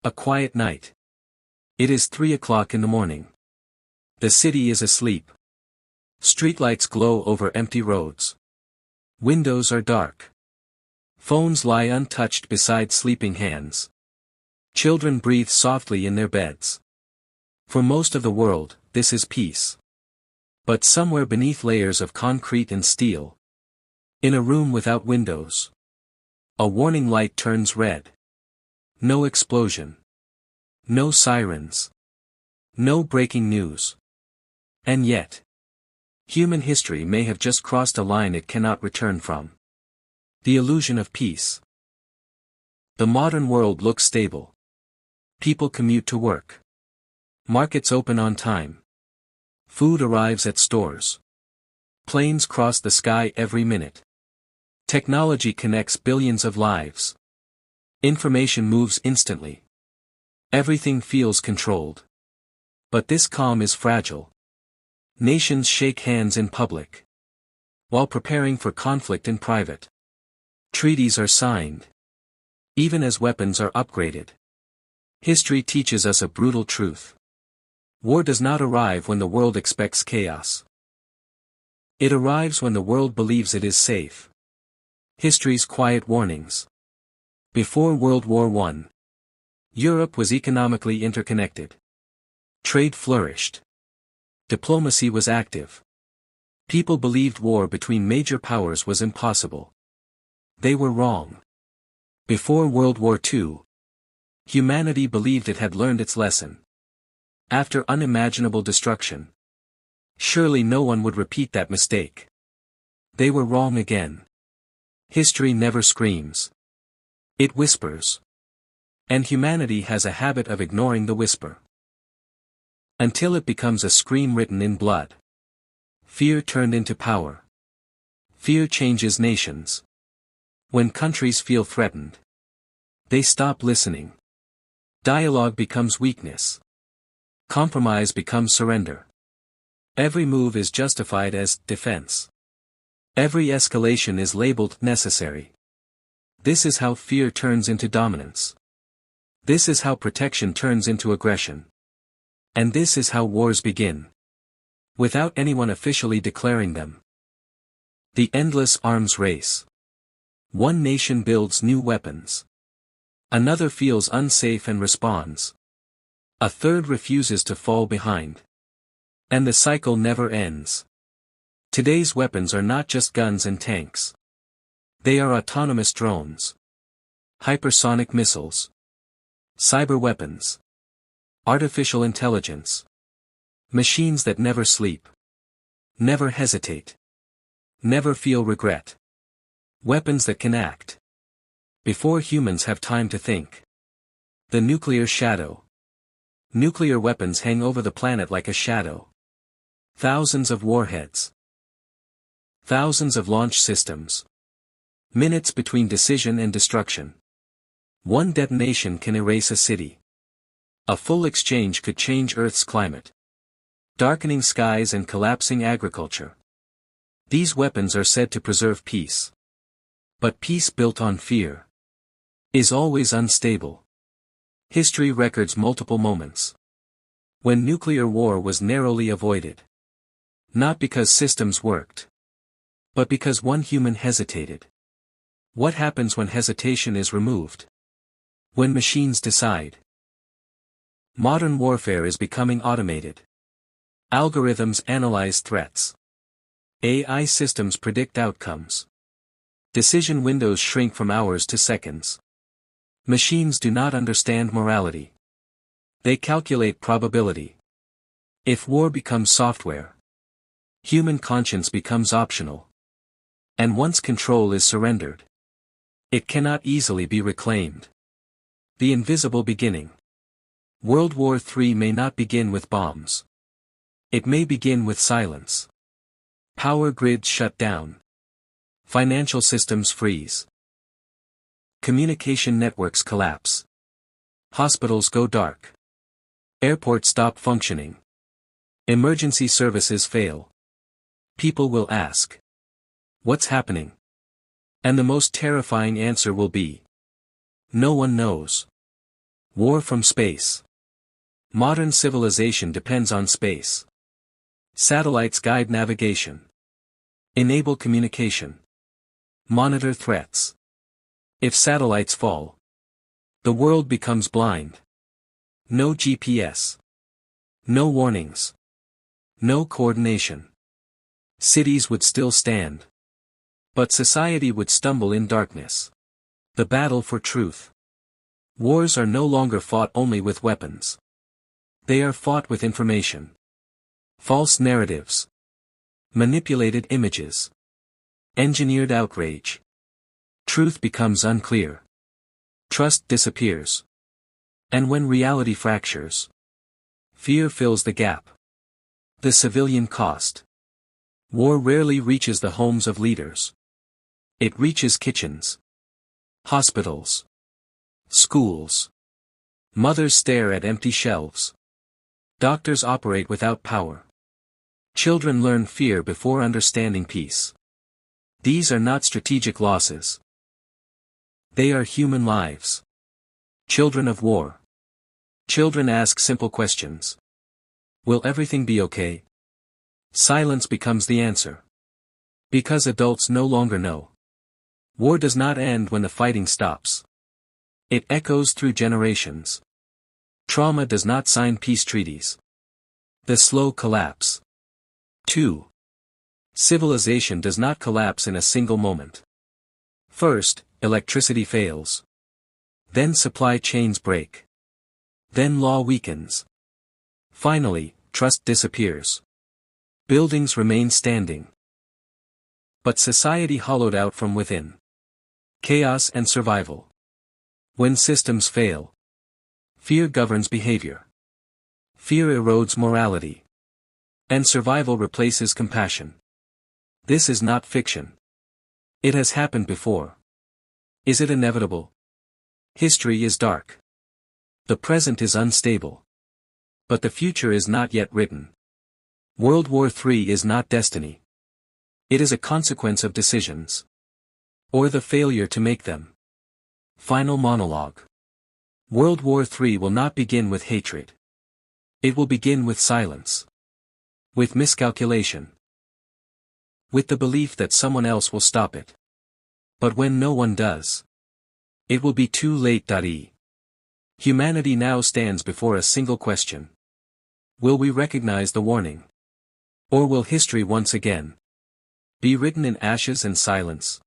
A quiet night. It is 3 o'clock in the morning. The city is asleep. Streetlights glow over empty roads. Windows are dark. Phones lie untouched beside sleeping hands. Children breathe softly in their beds. For most of the world, this is peace. But somewhere beneath layers of concrete and steel, in a room without windows, a warning light turns red. No explosion. No sirens. No breaking news. And yet, human history may have just crossed a line it cannot return from. The illusion of peace. The modern world looks stable. People commute to work. Markets open on time. Food arrives at stores. Planes cross the sky every minute. Technology connects billions of lives. Information moves instantly. Everything feels controlled. But this calm is fragile. Nations shake hands in public, while preparing for conflict in private. Treaties are signed, even as weapons are upgraded. History teaches us a brutal truth. War does not arrive when the world expects chaos. It arrives when the world believes it is safe. History's quiet warnings. Before World War I, Europe was economically interconnected. Trade flourished. Diplomacy was active. People believed war between major powers was impossible. They were wrong. Before World War II, humanity believed it had learned its lesson. After unimaginable destruction, surely no one would repeat that mistake. They were wrong again. History never screams. It whispers. And humanity has a habit of ignoring the whisper. Until it becomes a scream written in blood. Fear turned into power. Fear changes nations. When countries feel threatened, they stop listening. Dialogue becomes weakness. Compromise becomes surrender. Every move is justified as defense. Every escalation is labeled necessary. This is how fear turns into dominance. This is how protection turns into aggression. And this is how wars begin. Without anyone officially declaring them. The endless arms race. One nation builds new weapons. Another feels unsafe and responds. A third refuses to fall behind. And the cycle never ends. Today's weapons are not just guns and tanks. They are autonomous drones. Hypersonic missiles. Cyber weapons. Artificial intelligence. Machines that never sleep. Never hesitate. Never feel regret. Weapons that can act before humans have time to think. The nuclear shadow. Nuclear weapons hang over the planet like a shadow. Thousands of warheads. Thousands of launch systems. Minutes between decision and destruction. One detonation can erase a city. A full exchange could change Earth's climate. Darkening skies and collapsing agriculture. These weapons are said to preserve peace. But peace built on fear is always unstable. History records multiple moments when nuclear war was narrowly avoided. Not because systems worked, but because one human hesitated. What happens when hesitation is removed? When machines decide. Modern warfare is becoming automated. Algorithms analyze threats. AI systems predict outcomes. Decision windows shrink from hours to seconds. Machines do not understand morality. They calculate probability. If war becomes software, human conscience becomes optional. And once control is surrendered, it cannot easily be reclaimed. The invisible beginning. World War III may not begin with bombs. It may begin with silence. Power grids shut down. Financial systems freeze. Communication networks collapse. Hospitals go dark. Airports stop functioning. Emergency services fail. People will ask, what's happening? And the most terrifying answer will be, no one knows. War from space. Modern civilization depends on space. Satellites guide navigation. Enable communication. Monitor threats. If satellites fall, the world becomes blind. No GPS. No warnings. No coordination. Cities would still stand. But society would stumble in darkness. The battle for truth. Wars are no longer fought only with weapons. They are fought with information. False narratives. Manipulated images. Engineered outrage. Truth becomes unclear. Trust disappears. And when reality fractures, fear fills the gap. The civilian cost. War rarely reaches the homes of leaders. It reaches kitchens. Hospitals. Schools. Mothers stare at empty shelves. Doctors operate without power. Children learn fear before understanding peace. These are not strategic losses. They are human lives. Children of war. Children ask simple questions. Will everything be okay? Silence becomes the answer. Because adults no longer know. War does not end when the fighting stops. It echoes through generations. Trauma does not sign peace treaties. The slow collapse. 2. Civilization does not collapse in a single moment. First, electricity fails. Then supply chains break. Then law weakens. Finally, trust disappears. Buildings remain standing. But society hollowed out from within. Chaos and survival. When systems fail, fear governs behavior. Fear erodes morality. And survival replaces compassion. This is not fiction. It has happened before. Is it inevitable? History is dark. The present is unstable. But the future is not yet written. World War III is not destiny. It is a consequence of decisions. Or the failure to make them. Final monologue. World War III will not begin with hatred. It will begin with silence. With miscalculation. With the belief that someone else will stop it. But when no one does, it will be too late. Humanity now stands before a single question. Will we recognize the warning? Or will history once again be written in ashes and silence?